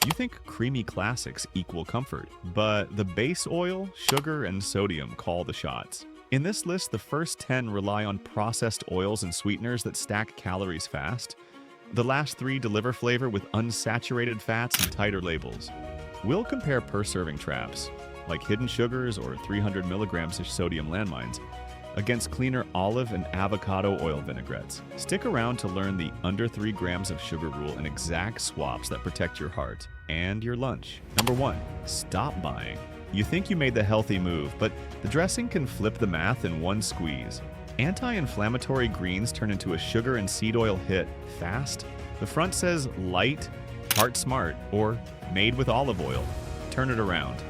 You think creamy classics equal comfort, but the base oil, sugar, and sodium call the shots. In this list, the first 10 rely on processed oils and sweeteners that stack calories fast. The last 3 deliver flavor with unsaturated fats and tighter labels. We'll compare per-serving traps, like hidden sugars or 300 milligrams of sodium landmines, against cleaner olive and avocado oil vinaigrettes. Stick around to learn the under 3 grams of sugar rule and exact swaps that protect your heart and your lunch. Number 1. Stop buying. You think you made the healthy move, but the dressing can flip the math in one squeeze. Anti-inflammatory greens turn into a sugar and seed oil hit fast. The front says light, heart smart, or made with olive oil. Turn it around.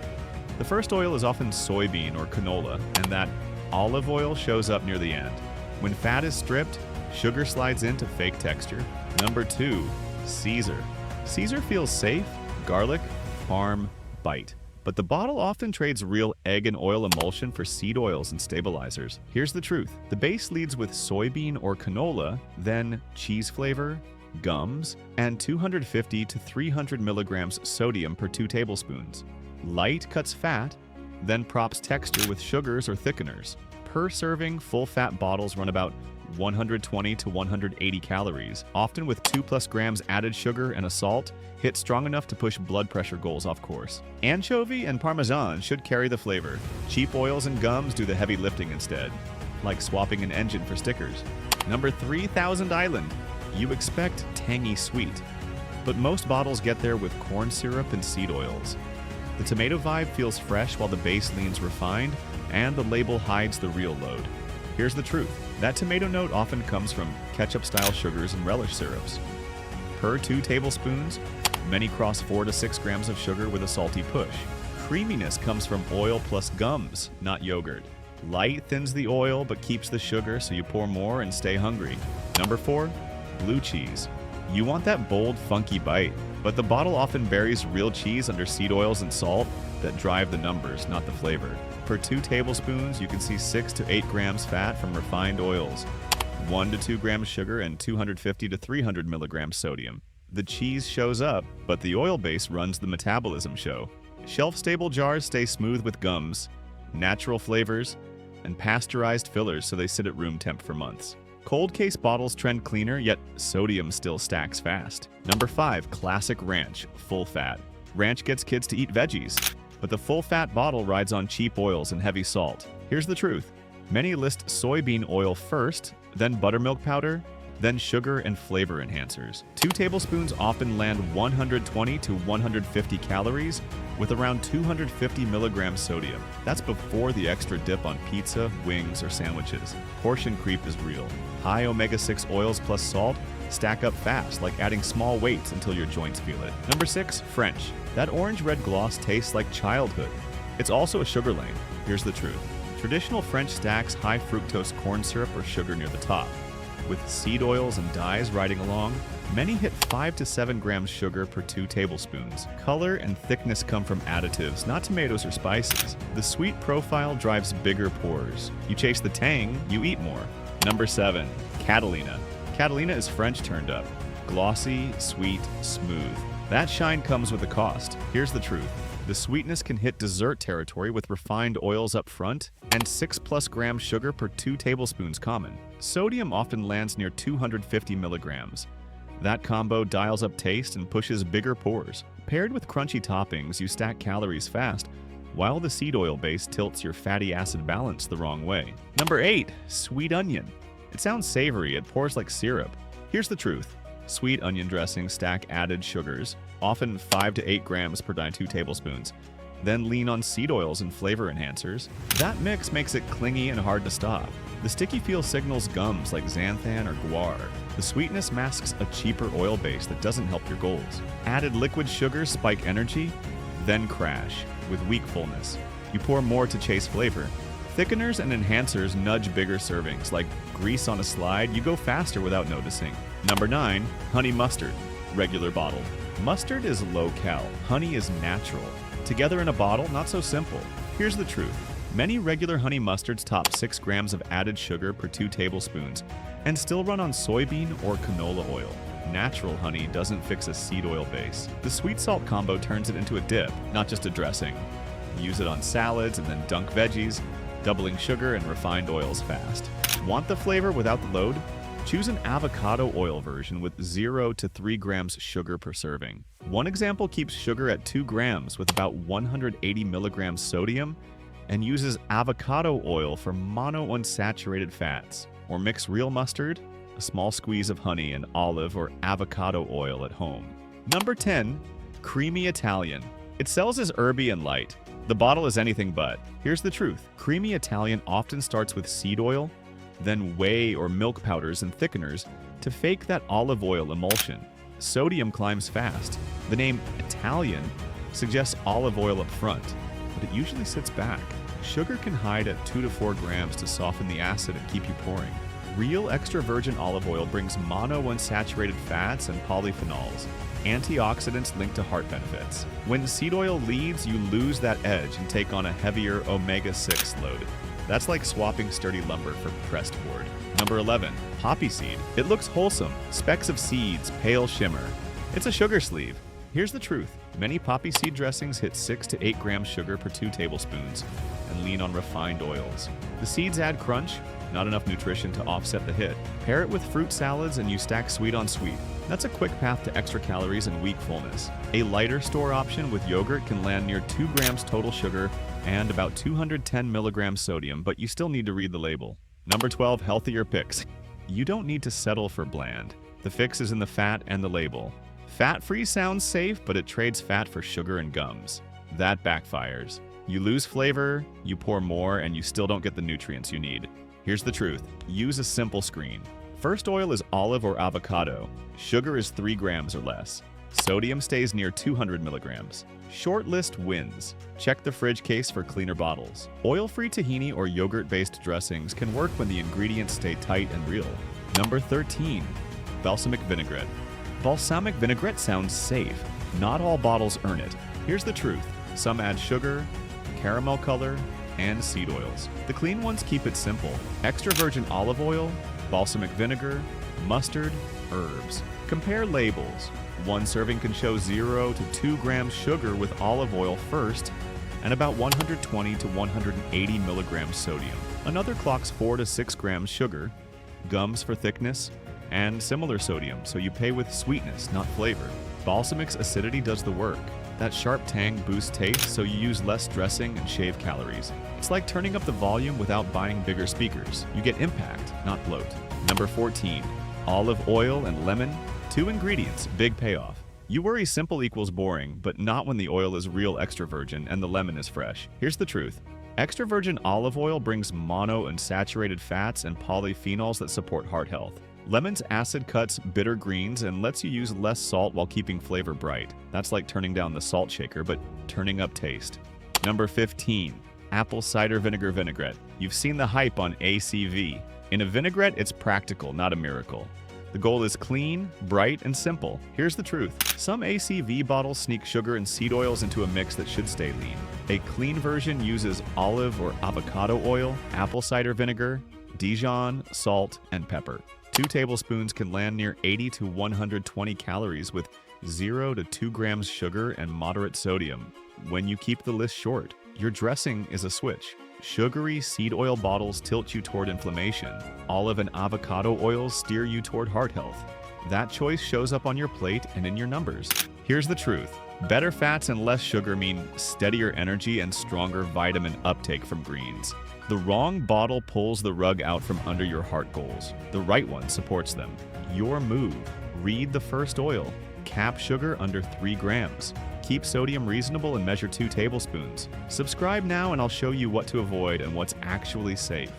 The first oil is often soybean or canola, and that olive oil shows up near the end. When fat is stripped, sugar slides into fake texture. Number 2. Caesar. Caesar feels safe, garlic, farm, bite. But the bottle often trades real egg and oil emulsion for seed oils and stabilizers. Here's the truth. The base leads with soybean or canola, then cheese flavor, gums, and 250 to 300 milligrams sodium per 2 tablespoons. Light cuts fat, then props texture with sugars or thickeners. Per serving, full-fat bottles run about 120 to 180 calories, often with 2+ grams added sugar and a salt, hit strong enough to push blood pressure goals off course. Anchovy and Parmesan should carry the flavor. Cheap oils and gums do the heavy lifting instead, like swapping an engine for stickers. Number 3, Thousand Island. You expect tangy sweet, but most bottles get there with corn syrup and seed oils. The tomato vibe feels fresh while the base leans refined, and the label hides the real load. Here's the truth. That tomato note often comes from ketchup-style sugars and relish syrups. Per 2 tablespoons, many cross 4 to 6 grams of sugar with a salty push. Creaminess comes from oil plus gums, not yogurt. Light thins the oil but keeps the sugar, so you pour more and stay hungry. Number 4, blue cheese. You want that bold, funky bite, but the bottle often buries real cheese under seed oils and salt that drive the numbers, not the flavor. Per 2 tablespoons, you can see 6 to 8 grams fat from refined oils, 1 to 2 grams sugar, and 250 to 300 milligrams sodium. The cheese shows up, but the oil base runs the metabolism show. Shelf-stable jars stay smooth with gums, natural flavors, and pasteurized fillers so they sit at room temp for months. Cold case bottles trend cleaner, yet sodium still stacks fast. Number 5, classic ranch, full fat. Ranch gets kids to eat veggies, but the full fat bottle rides on cheap oils and heavy salt. Here's the truth. Many list soybean oil first, then buttermilk powder, then sugar and flavor enhancers. 2 tablespoons often land 120 to 150 calories with around 250 milligrams sodium. That's before the extra dip on pizza, wings, or sandwiches. Portion creep is real. High omega-6 oils plus salt stack up fast, like adding small weights until your joints feel it. Number 6, French. That orange-red gloss tastes like childhood. It's also a sugar lane. Here's the truth. Traditional French stacks high fructose corn syrup or sugar near the top. With seed oils and dyes riding along, many hit 5 to 7 grams sugar per 2 tablespoons. Color and thickness come from additives, not tomatoes or spices. The sweet profile drives bigger pours. You chase the tang, you eat more. Number 7, Catalina. Catalina is French turned up. Glossy, sweet, smooth. That shine comes with a cost. Here's the truth. The sweetness can hit dessert territory with refined oils up front and 6+ grams sugar per 2 tablespoons common. Sodium often lands near 250 milligrams. That combo dials up taste and pushes bigger pours. Paired with crunchy toppings, you stack calories fast, while the seed oil base tilts your fatty acid balance the wrong way. Number 8, sweet onion. It sounds savory, it pours like syrup. Here's the truth. Sweet onion dressings stack added sugars, often 5 to 8 grams per 2 tablespoons, then lean on seed oils and flavor enhancers. That mix makes it clingy and hard to stop. The sticky feel signals gums like xanthan or guar. The sweetness masks a cheaper oil base that doesn't help your goals. Added liquid sugars spike energy, then crash with weak fullness. You pour more to chase flavor. Thickeners and enhancers nudge bigger servings, like grease on a slide. You go faster without noticing. Number 9, honey mustard, regular bottled. Mustard is low-cal, honey is natural. Together in a bottle, not so simple. Here's the truth. Many regular honey mustards top 6 grams of added sugar per 2 tablespoons and still run on soybean or canola oil. Natural honey doesn't fix a seed oil base. The sweet-salt combo turns it into a dip, not just a dressing. Use it on salads and then dunk veggies, doubling sugar and refined oils fast. Want the flavor without the load? Choose an avocado oil version with 0 to 3 grams sugar per serving. One example keeps sugar at 2 grams with about 180 milligrams sodium and uses avocado oil for monounsaturated fats. Or mix real mustard, a small squeeze of honey, and olive or avocado oil at home. Number 10. Creamy Italian. It sells as herby and light. The bottle is anything but. Here's the truth. Creamy Italian often starts with seed oil, then whey or milk powders and thickeners to fake that olive oil emulsion. Sodium climbs fast. The name Italian suggests olive oil up front, but it usually sits back. Sugar can hide at 2 to 4 grams to soften the acid and keep you pouring. Real extra virgin olive oil brings monounsaturated fats and polyphenols, antioxidants linked to heart benefits. When seed oil leads, you lose that edge and take on a heavier omega-6 load. That's like swapping sturdy lumber for pressed board. Number 11. Poppy seed. It looks wholesome. Specks of seeds, pale shimmer. It's a sugar sleeve. Here's the truth. Many poppy seed dressings hit 6 to 8 grams sugar per 2 tablespoons and lean on refined oils. The seeds add crunch, not enough nutrition to offset the hit. Pair it with fruit salads and you stack sweet on sweet. That's a quick path to extra calories and weak fullness. A lighter store option with yogurt can land near 2 grams total sugar and about 210 milligrams sodium, but you still need to read the label. Number 12. Healthier picks. You don't need to settle for bland. The fix is in the fat and the label. Fat-free sounds safe, but it trades fat for sugar and gums. That backfires. You lose flavor, you pour more, and you still don't get the nutrients you need. Here's the truth. Use a simple screen. First oil is olive or avocado. Sugar is 3 grams or less. Sodium stays near 200 milligrams. Short list wins. Check the fridge case for cleaner bottles. Oil-free tahini or yogurt-based dressings can work when the ingredients stay tight and real. Number 13. Balsamic vinaigrette. Balsamic vinaigrette sounds safe. Not all bottles earn it. Here's the truth. Some add sugar, caramel color, and seed oils. The clean ones keep it simple. Extra virgin olive oil, balsamic vinegar, mustard, herbs. Compare labels. One serving can show 0 to 2 grams sugar with olive oil first and about 120 to 180 milligrams sodium. Another clocks 4 to 6 grams sugar, gums for thickness, and similar sodium, so you pay with sweetness, not flavor. Balsamic's acidity does the work. That sharp tang boosts taste, so you use less dressing and shave calories. It's like turning up the volume without buying bigger speakers. You get impact, not bloat. Number 14. Olive oil and lemon. 2 ingredients, big payoff. You worry simple equals boring, but not when the oil is real extra virgin and the lemon is fresh. Here's the truth. Extra virgin olive oil brings monounsaturated fats and polyphenols that support heart health. Lemon's acid cuts bitter greens and lets you use less salt while keeping flavor bright. That's like turning down the salt shaker, but turning up taste. Number 15. Apple cider vinegar vinaigrette. You've seen the hype on ACV. In a vinaigrette, it's practical, not a miracle. The goal is clean, bright, and simple. Here's the truth. Some ACV bottles sneak sugar and seed oils into a mix that should stay lean. A clean version uses olive or avocado oil, apple cider vinegar, Dijon, salt, and pepper. 2 tablespoons can land near 80 to 120 calories with 0 to 2 grams sugar and moderate sodium. When you keep the list short, your dressing is a switch. Sugary seed oil bottles tilt you toward inflammation. Olive and avocado oils steer you toward heart health. That choice shows up on your plate and in your numbers. Here's the truth. Better fats and less sugar mean steadier energy and stronger vitamin uptake from greens. The wrong bottle pulls the rug out from under your heart goals. The right one supports them. Your move. Read the first oil. Cap sugar under 3 grams. Keep sodium reasonable and measure 2 tablespoons. Subscribe now and I'll show you what to avoid and what's actually safe.